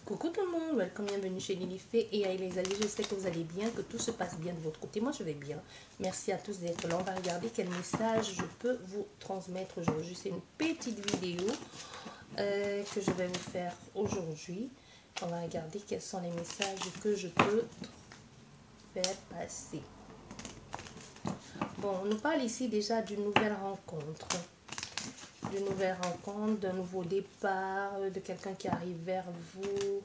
Coucou tout le monde, welcome, bienvenue chez Lilifé et les alliés. J'espère que vous allez bien, que tout se passe bien de votre côté. Moi je vais bien. Merci à tous d'être là. On va regarder quel message je peux vous transmettre aujourd'hui. C'est une petite vidéo que je vais vous faire aujourd'hui. On va regarder quels sont les messages que je peux faire passer. Bon, on nous parle ici déjà d'une nouvelle rencontre. D'une nouvelle rencontre, d'un nouveau départ, de quelqu'un qui arrive vers vous.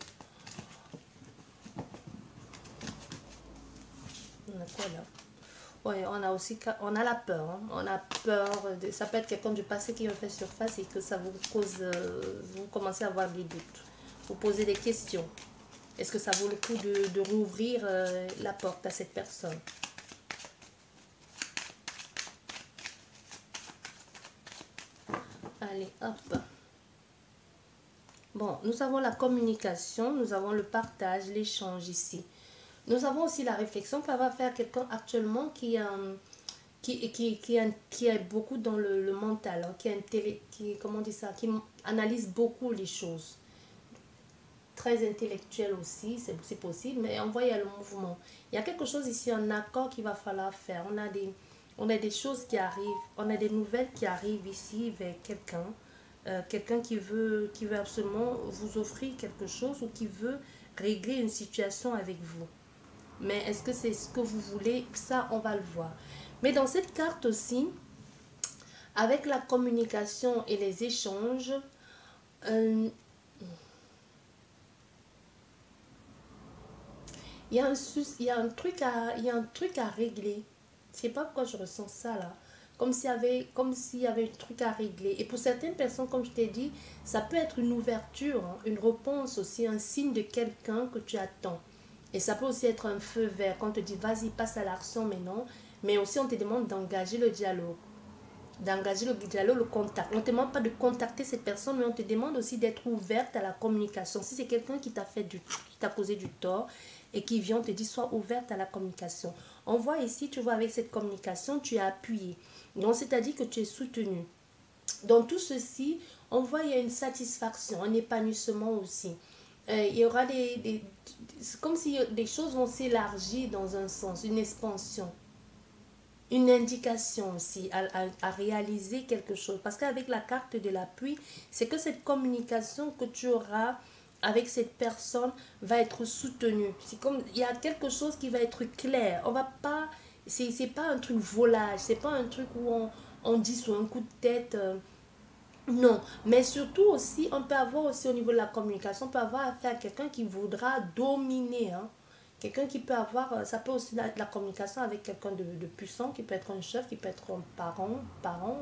On a quoi là? Oui, on a aussi, on a la peur. Hein. On a peur, ça peut être quelqu'un du passé qui refait surface et que ça vous cause, vous commencez à avoir des doutes. Vous posez des questions. Est-ce que ça vaut le coup de rouvrir la porte à cette personne? Allez, hop. Bon, nous avons la communication, nous avons le partage, l'échange ici. Nous avons aussi la réflexion que va faire quelqu'un actuellement qui est beaucoup dans le mental, hein, comment on dit ça, qui analyse beaucoup les choses. Très intellectuel aussi, c'est possible, mais on voit il y a le mouvement. Il y a quelque chose ici, un accord qu'il va falloir faire. On a des choses qui arrivent, on a des nouvelles qui arrivent ici vers quelqu'un. Quelqu'un qui veut absolument vous offrir quelque chose ou qui veut régler une situation avec vous. Mais est-ce que c'est ce que vous voulez? Ça, on va le voir. Mais dans cette carte aussi, avec la communication et les échanges, il y a un truc à régler. Je ne sais pas pourquoi je ressens ça là. Comme s'il y avait un truc à régler. Et pour certaines personnes, comme je t'ai dit, ça peut être une ouverture, hein, une réponse aussi, un signe de quelqu'un que tu attends. Et ça peut aussi être un feu vert. Quand on te dit, vas-y, passe à l'action maintenant. Mais aussi, on te demande d'engager le dialogue. D'engager le dialogue, le contact. On ne te demande pas de contacter cette personne, mais on te demande aussi d'être ouverte à la communication. Si c'est quelqu'un qui t'a causé du tort et qui vient te dire, sois ouverte à la communication. On voit ici, tu vois, avec cette communication, tu es appuyé. Donc, c'est-à-dire que tu es soutenu. Dans tout ceci, on voit il y a une satisfaction, un épanouissement aussi. Il y aura c'est comme si des choses vont s'élargir dans un sens, une expansion. Une indication aussi à réaliser quelque chose. Parce qu'avec la carte de l'appui, c'est que cette communication que tu auras avec cette personne va être soutenue. C'est comme, il y a quelque chose qui va être clair. On va pas, c'est pas un truc volage, c'est pas un truc où on dit sur un coup de tête... non, mais surtout aussi, on peut avoir aussi au niveau de la communication, on peut avoir affaire à quelqu'un qui voudra dominer, hein. Quelqu'un qui peut avoir, ça peut aussi être la communication avec quelqu'un de puissant, qui peut être un chef, qui peut être un parent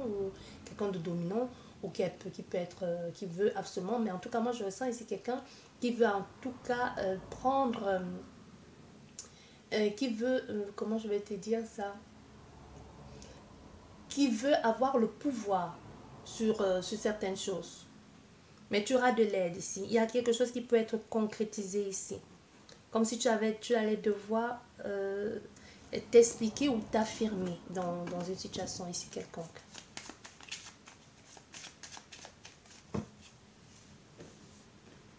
ou quelqu'un de dominant, ou qui peut être, qui veut absolument, mais en tout cas, moi je ressens ici quelqu'un qui veut en tout cas prendre, qui veut, comment je vais te dire ça, qui veut avoir le pouvoir sur certaines choses. Mais tu auras de l'aide ici. Il y a quelque chose qui peut être concrétisé ici. Comme si tu allais devoir t'expliquer ou t'affirmer dans une situation ici quelconque.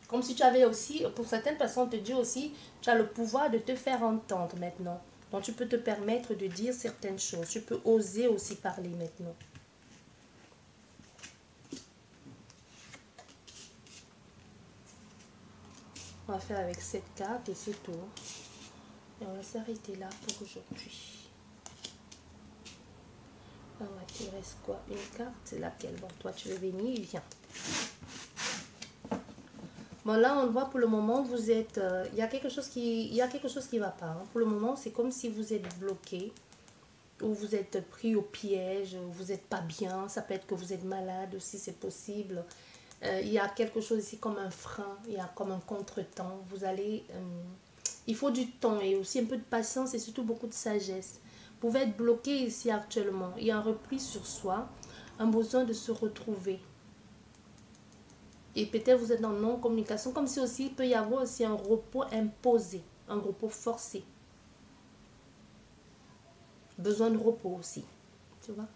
Comme si tu avais aussi, pour certaines personnes, on te dit aussi, tu as le pouvoir de te faire entendre maintenant. Donc tu peux te permettre de dire certaines choses. Tu peux oser aussi parler maintenant. On va faire avec cette carte et c'est tout. Et on va s'arrêter là pour aujourd'hui. Ah ouais, il reste quoi? Une carte, c'est laquelle? Bon, toi tu veux venir, viens. Bon, là on voit pour le moment, vous êtes... il y a quelque chose qui va pas. Hein. Pour le moment, c'est comme si vous êtes bloqué. Ou vous êtes pris au piège, vous n'êtes pas bien. Ça peut être que vous êtes malade aussi, c'est possible. Il y a quelque chose ici comme un frein, il y a comme un contretemps. Vous allez... il faut du temps et aussi un peu de patience et surtout beaucoup de sagesse. Vous pouvez être bloqué ici actuellement. Il y a un repli sur soi, un besoin de se retrouver. Et peut-être vous êtes en non-communication, comme si aussi il peut y avoir aussi un repos imposé, un repos forcé. Besoin de repos aussi. Tu vois?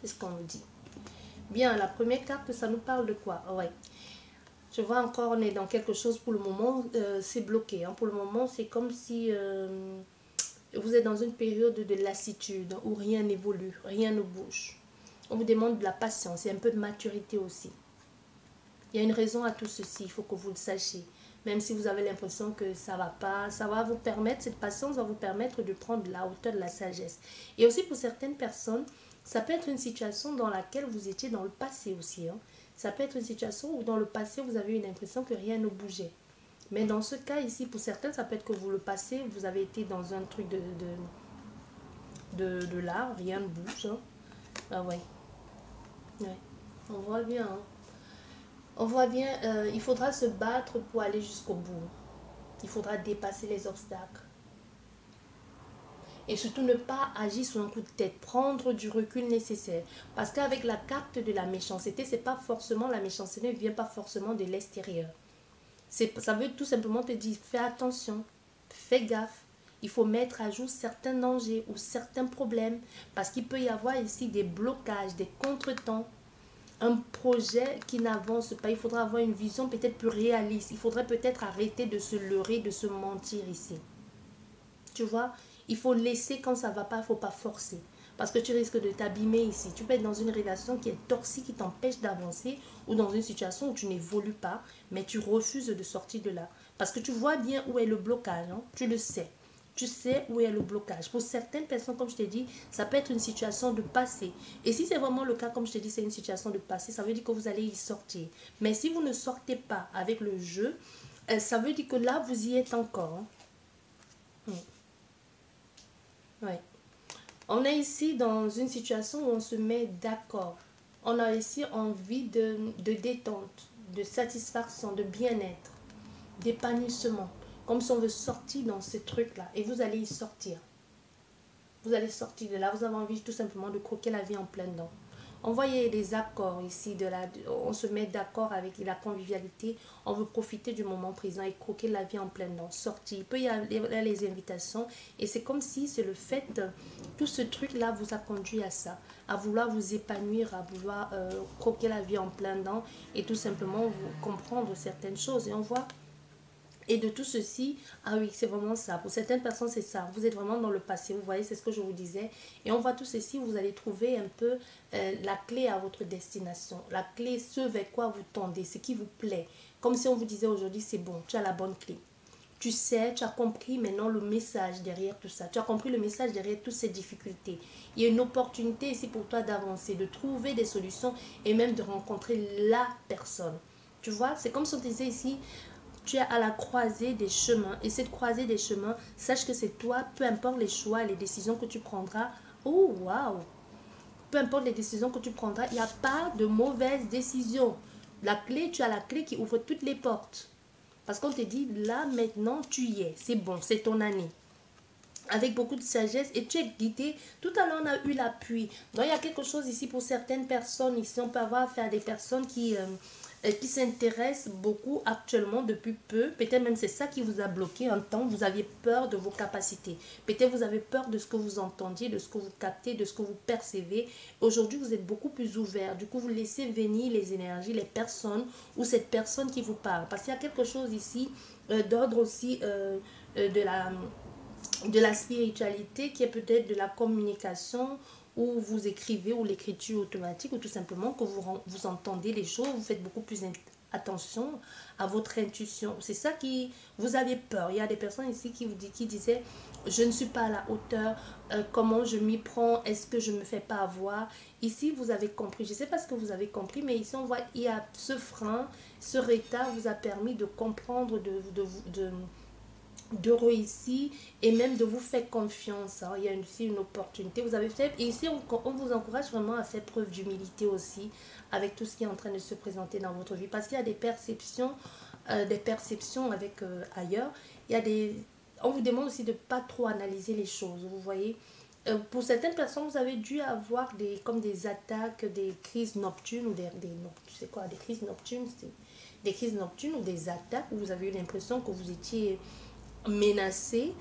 C'est ce qu'on nous dit. Bien, la première carte, ça nous parle de quoi? Ouais. Je vois encore, on est dans quelque chose pour le moment, c'est bloqué. Hein. Pour le moment, c'est comme si vous êtes dans une période de lassitude où rien n'évolue, rien ne bouge. On vous demande de la patience et un peu de maturité aussi. Il y a une raison à tout ceci, il faut que vous le sachiez. Même si vous avez l'impression que ça ne va pas, ça va vous permettre, cette patience va vous permettre de prendre la hauteur de la sagesse. Et aussi pour certaines personnes, ça peut être une situation dans laquelle vous étiez dans le passé aussi. Hein. Ça peut être une situation où dans le passé, vous avez eu l'impression que rien ne bougeait. Mais dans ce cas ici, pour certains, ça peut être que vous le passez, vous avez été dans un truc de là, rien ne bouge. Hein. Ah ouais. Ouais. On voit bien. Hein. On voit bien, il faudra se battre pour aller jusqu'au bout. Il faudra dépasser les obstacles. Et surtout ne pas agir sur un coup de tête, prendre du recul nécessaire. Parce qu'avec la carte de la méchanceté, c'est pas forcément, la méchanceté ne vient pas forcément de l'extérieur. Ça veut tout simplement te dire, fais attention, fais gaffe. Il faut mettre à jour certains dangers ou certains problèmes. Parce qu'il peut y avoir ici des blocages, des contretemps. Un projet qui n'avance pas. Il faudra avoir une vision peut-être plus réaliste. Il faudrait peut-être arrêter de se leurrer, de se mentir ici. Tu vois, il faut laisser quand ça ne va pas, il ne faut pas forcer. Parce que tu risques de t'abîmer ici. Tu peux être dans une relation qui est toxique, qui t'empêche d'avancer, ou dans une situation où tu n'évolues pas, mais tu refuses de sortir de là. Parce que tu vois bien où est le blocage, hein? Tu le sais. Tu sais où est le blocage. Pour certaines personnes, comme je t'ai dit, ça peut être une situation de passé. Et si c'est vraiment le cas, comme je t'ai dit, c'est une situation de passé, ça veut dire que vous allez y sortir. Mais si vous ne sortez pas avec le jeu, ça veut dire que là, vous y êtes encore. Hein. Ouais. On est ici dans une situation où on se met d'accord. On a ici envie de détente, de satisfaction, de bien-être, d'épanouissement. Comme si on veut sortir dans ces trucs-là. Et vous allez y sortir. Vous allez sortir de là. Vous avez envie tout simplement de croquer la vie en plein dedans. On voyait des accords ici. On se met d'accord avec la convivialité. On veut profiter du moment présent et croquer la vie en plein dedans. Sortir. Il peut y avoir les invitations. Et c'est comme si c'est le fait, tout ce truc-là vous a conduit à ça. À vouloir vous épanouir, à vouloir croquer la vie en plein dedans. Et tout simplement vous comprendre certaines choses. Et on voit... Et de tout ceci, ah oui, c'est vraiment ça. Pour certaines personnes, c'est ça. Vous êtes vraiment dans le passé, vous voyez, c'est ce que je vous disais. Et on voit tout ceci, vous allez trouver un peu la clé à votre destination. La clé, ce vers quoi vous tendez, ce qui vous plaît. Comme si on vous disait aujourd'hui, c'est bon, tu as la bonne clé. Tu sais, tu as compris maintenant le message derrière tout ça. Tu as compris le message derrière toutes ces difficultés. Il y a une opportunité ici pour toi d'avancer, de trouver des solutions et même de rencontrer la personne. Tu vois, c'est comme si on disait ici, tu es à la croisée des chemins. Et cette croisée des chemins, sache que c'est toi, peu importe les choix, les décisions que tu prendras. Oh, waouh! Peu importe les décisions que tu prendras, il n'y a pas de mauvaise décision. La clé, tu as la clé qui ouvre toutes les portes. Parce qu'on te dit, là, maintenant, tu y es. C'est bon, c'est ton année. Avec beaucoup de sagesse et tu es guidé. Tout à l'heure, on a eu l'appui. Donc, il y a quelque chose ici pour certaines personnes. Ici, on peut avoir affaire à des personnes qui s'intéressent beaucoup actuellement depuis peu. Peut-être même c'est ça qui vous a bloqué un temps. Vous aviez peur de vos capacités. Peut-être vous avez peur de ce que vous entendiez, de ce que vous captez, de ce que vous percevez. Aujourd'hui, vous êtes beaucoup plus ouvert. Du coup, vous laissez venir les énergies, les personnes ou cette personne qui vous parle. Parce qu'il y a quelque chose ici d'ordre aussi de la spiritualité qui est peut-être de la communication où vous écrivez ou l'écriture automatique ou tout simplement que vous entendez les choses, vous faites beaucoup plus attention à votre intuition. C'est ça qui vous avez peur. Il y a des personnes ici qui disaient je ne suis pas à la hauteur, comment je m'y prends, est-ce que je ne me fais pas avoir. Ici vous avez compris, je ne sais pas ce que vous avez compris, mais ici on voit il y a ce frein, ce retard vous a permis de comprendre, de réussir et même de vous faire confiance. Hein. Il y a aussi une opportunité. Vous avez fait, et ici, on vous encourage vraiment à faire preuve d'humilité aussi avec tout ce qui est en train de se présenter dans votre vie. Parce qu'il y a des perceptions avec ailleurs. Il y a on vous demande aussi de ne pas trop analyser les choses. Vous voyez, pour certaines personnes, vous avez dû avoir comme des attaques, des crises nocturnes ou c'est quoi, des crises nocturnes, des crises nocturnes ou des attaques où vous avez eu l'impression que vous étiez menacé.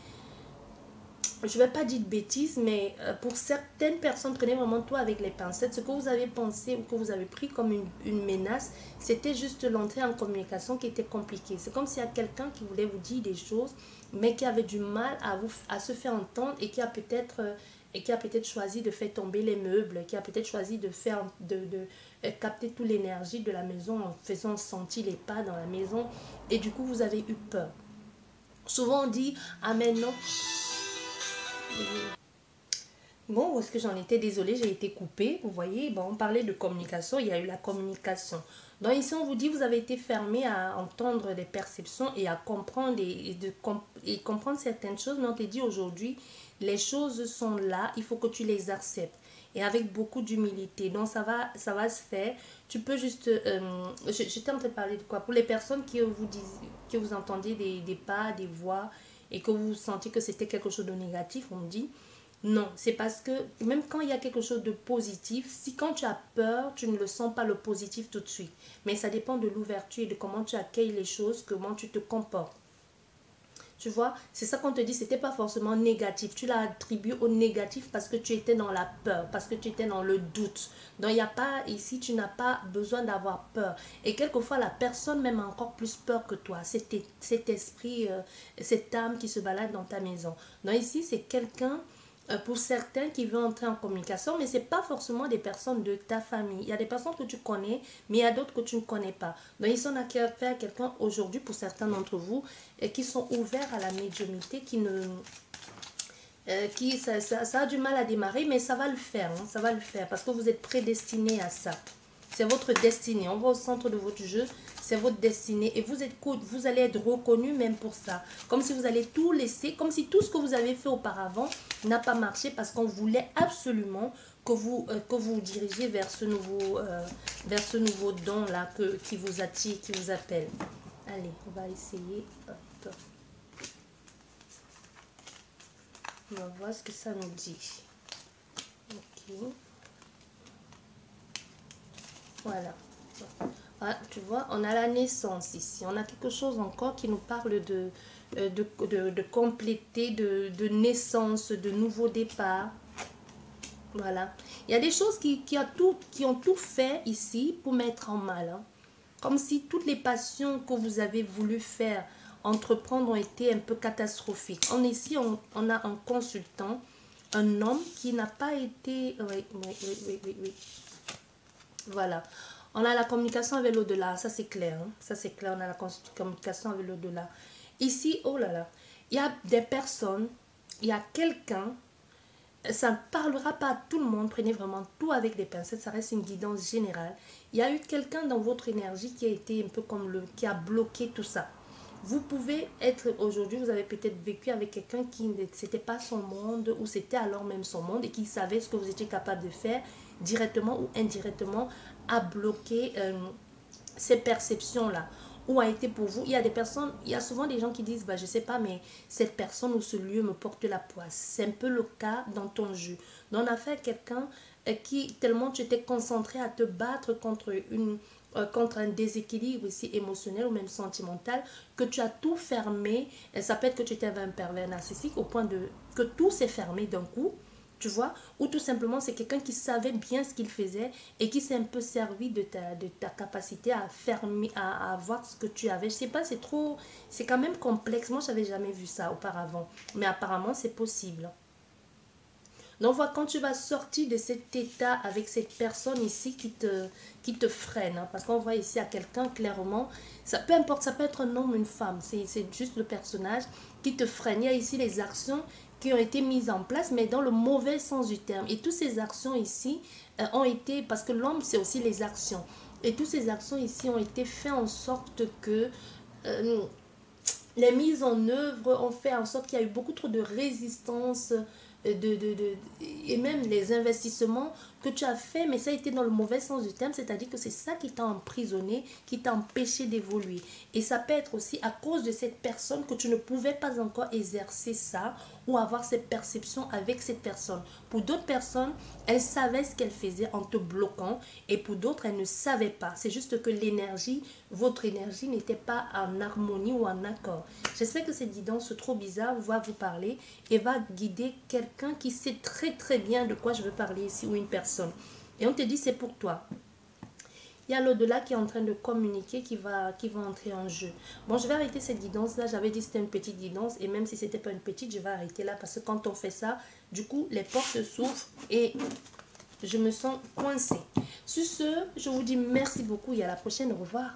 je ne vais pas dire de bêtises, mais pour certaines personnes, prenez vraiment tout avec les pincettes. Ce que vous avez pensé ou que vous avez pris comme une menace, c'était juste l'entrée en communication qui était compliquée. C'est comme s'il y a quelqu'un qui voulait vous dire des choses, mais qui avait du mal à se faire entendre et qui a peut-être choisi de faire tomber les meubles, qui a peut-être choisi de capter toute l'énergie de la maison en faisant sentir les pas dans la maison. Et du coup, vous avez eu peur. Souvent, on dit, ah mais non. Bon, où est-ce que j'en étais? Désolée, j'ai été coupée. Vous voyez, bon, on parlait de communication, il y a eu la communication. Donc ici, on vous dit, vous avez été fermé à entendre des perceptions et à comprendre et comprendre certaines choses. Mais on te dit aujourd'hui, les choses sont là, il faut que tu les acceptes. Et avec beaucoup d'humilité. Donc ça va se faire. Tu peux juste... j'étais en train de parler de quoi? Pour les personnes que vous entendez des pas, des voix, et que vous sentez que c'était quelque chose de négatif, on dit... Non, c'est parce que même quand il y a quelque chose de positif, si quand tu as peur, tu ne le sens pas le positif tout de suite. Mais ça dépend de l'ouverture et de comment tu accueilles les choses, comment tu te comportes. Tu vois, c'est ça qu'on te dit, c'était pas forcément négatif. Tu l'as attribué au négatif parce que tu étais dans la peur, parce que tu étais dans le doute. Donc, il n'y a pas, ici, tu n'as pas besoin d'avoir peur. Et quelquefois, la personne même a encore plus peur que toi. C'est cet esprit, cette âme qui se balade dans ta maison. Donc, ici, c'est quelqu'un pour certains qui veulent entrer en communication, mais ce n'est pas forcément des personnes de ta famille. Il y a des personnes que tu connais, mais il y a d'autres que tu ne connais pas. Donc, ici, on a affaire à quelqu'un aujourd'hui, pour certains d'entre vous, qui sont ouverts à la médiumnité, ça a du mal à démarrer, mais ça va le faire, hein, ça va le faire, parce que vous êtes prédestiné à ça. C'est votre destinée. On va au centre de votre jeu. C'est votre destinée. Et vous allez être reconnu même pour ça. Comme si vous allez tout laisser. Comme si tout ce que vous avez fait auparavant n'a pas marché. Parce qu'on voulait absolument que vous dirigiez vers ce nouveau don-là qui vous attire, qui vous appelle. Allez, on va essayer. Hop. On va voir ce que ça nous dit. Ok. Voilà. Ah, tu vois, on a la naissance ici. On a quelque chose encore qui nous parle de compléter, de naissance, de nouveau départ. Voilà. Il y a des choses qui ont tout fait ici pour mettre en mal. Hein. Comme si toutes les passions que vous avez voulu faire, entreprendre, ont été un peu catastrophiques. Ici, on a un consultant, un homme qui n'a pas été... Oui. Voilà. On a la communication avec l'au-delà, ça c'est clair. Hein? Ça c'est clair, on a la communication avec l'au-delà. Ici, oh là là, il y a des personnes, il y a quelqu'un, ça ne parlera pas à tout le monde, prenez vraiment tout avec des pincettes, ça reste une guidance générale. Il y a eu quelqu'un dans votre énergie qui a été un peu comme qui a bloqué tout ça. Vous pouvez être, aujourd'hui, vous avez peut-être vécu avec quelqu'un qui n'était pas son monde, ou c'était alors même son monde, et qui savait ce que vous étiez capable de faire, directement ou indirectement, à bloquer ces perceptions-là. Ou a été pour vous, il y a des personnes, il y a souvent des gens qui disent, bah, je ne sais pas, mais cette personne ou ce lieu me porte la poisse. C'est un peu le cas dans ton jeu. Donc, on a fait quelqu'un qui, tellement tu étais concentré à te battre contre un déséquilibre ici émotionnel ou même sentimental, que tu as tout fermé. Et ça peut être que tu étais un pervers narcissique au point que tout s'est fermé d'un coup, tu vois, ou tout simplement c'est quelqu'un qui savait bien ce qu'il faisait et qui s'est un peu servi de ta capacité à fermer, à voir ce que tu avais. Je sais pas, c'est quand même complexe. Moi, j'avais jamais vu ça auparavant, mais apparemment c'est possible. Donc voilà, quand tu vas sortir de cet état avec cette personne ici qui te freine, hein, parce qu'on voit ici à quelqu'un clairement, ça, peu importe, ça peut être un homme ou une femme, c'est juste le personnage qui te freine. Il y a ici les actions qui ont été mises en place, mais dans le mauvais sens du terme. Et toutes ces actions ici ont été, parce que l'homme c'est aussi les actions, et toutes ces actions ici ont été faites en sorte que... les mises en œuvre ont fait en sorte qu'il y a eu beaucoup trop de résistance et même les investissements que tu as fait, mais ça a été dans le mauvais sens du terme, c'est-à-dire que c'est ça qui t'a emprisonné, qui t'a empêché d'évoluer. Et ça peut être aussi à cause de cette personne que tu ne pouvais pas encore exercer ça ou avoir cette perception avec cette personne. Pour d'autres personnes, elles savaient ce qu'elles faisaient en te bloquant et pour d'autres, elles ne savaient pas. C'est juste que l'énergie, votre énergie n'était pas en harmonie ou en accord. J'espère que cette guidance trop bizarre va vous parler et va guider quelqu'un qui sait très très bien de quoi je veux parler ici ou une personne. Et on te dit c'est pour toi. Il y a l'au-delà qui est en train de communiquer, qui va entrer en jeu. Bon, je vais arrêter cette guidance-là. J'avais dit que c'était une petite guidance. Et même si ce n'était pas une petite, je vais arrêter là. Parce que quand on fait ça, du coup, les portes s'ouvrent et je me sens coincée. Sur ce, je vous dis merci beaucoup et à la prochaine. Au revoir.